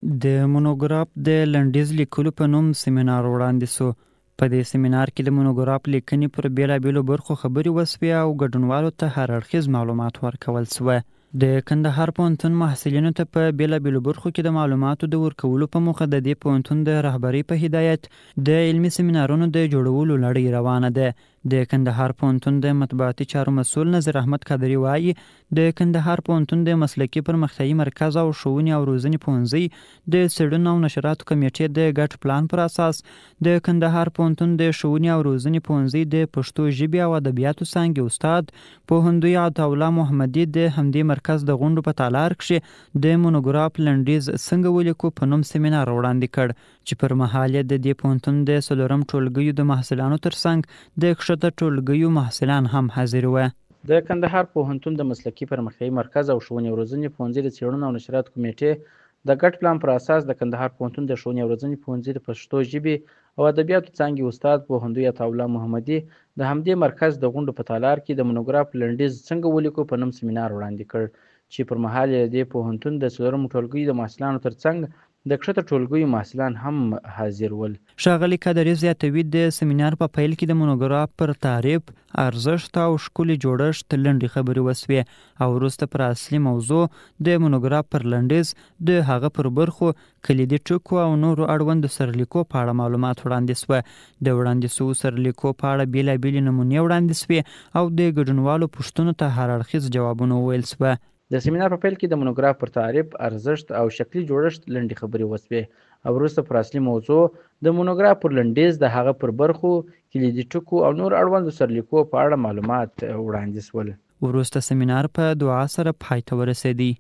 د مونوګراف د لنډیز لیکلو په نوم سیمینار وړاندې شو. په دې سیمینار کې د مونوګراف لیکنې پر بیلابیلو برخو خبرې وسوې او ګډونوالو ته هر اړخیز معلومات ورکول شوه. د کندهار پوهنتون محصلینو ته په بیلابیلو برخو کې د معلوماتو د ورکولو په موخه د دې پوهنتون د رهبرۍ په هدایت د علمي سیمینارونو د جوړولو لړۍ روانه ده. د کندهار پوهنتون د مطبوعاتي چارو مسؤل نظیر احمد قادري وایي د کندهار پوهنتون د مسلکي پرمختیايي مرکز او ښوونې او روزنې پوهنځي د څېړنو او نشراتو کمیټې د ګډ پلان پر اساس د کندهار پوهنتون د ښوونې او روزنې پوهنځي د پښتو ژبې او ادبیاتو څانګې استاد پوهندوی عطاالله محمدي د همدې مرکز د غونډو په تالار کښې د مونوګراف لنډیز څنګه ولیکو په نوم سیمینار وړاندې کړ چې پر مهال یې د دې پوهنتون د 4 ټولګیو د محصلانو ترڅنګ د کښته ټولګیو محصلان هم حاضر وو. د کندهار پوهنتون د مسلکي پرمختیايي مرکز او ښوونې او روزنې پوهنځي د څېړنو او نشراتو کمیټې د ګډ پلان پر اساس د کندهار پوهنتون د ښوونې او روزنې پوهنځي د پښتو ژبې او ادبیاتو څانګې استاد پوهندوی عطاالله محمدي د همدې مرکز د غونډو په تالار کې د مونوګراف لنډیز څنګه ولیکو په نوم سیمینار وړاندې کړ چې پر مهال یې د پوهنتون د 4 ټولګیو د محصلانو ترڅنګ د کښته ټولګیو محصلان هم حاضر ول. ښاغلي قادري زیاتوي د سیمینار په پیل کې د مونوګراف پر تعریف، ارزښت او ښکلي جوړښت لنډې خبرې وسوې او وروسته پر اصلي موضوع د مونوګراف پر لنډیز د هغه پر برخو، کلیدي ټکو او نورو اړوندو سرلیکو په اړه معلومات وړاندې سوه. د وړاندې سوو سرلیکو په اړه بیلابیلې نمونې وړاندې سوې او د ګډونوالو پوښتنو ته هر اړخیز جوابونه وویل سوه. د سیمینار په پیل کې د مونوګراف پر تعریف، ارزښت او شکلي جوړښت لنډې خبرې وسوې او وروسته پر اصلي موضوع د مونوګراف پر لنډیز د هغه پر برخو، کلیدي ټکو او نور اړوندو سرلیکو په اړه معلومات وړاندې شول. وروسته سیمینار په دعا سره پای ته ورسېدی.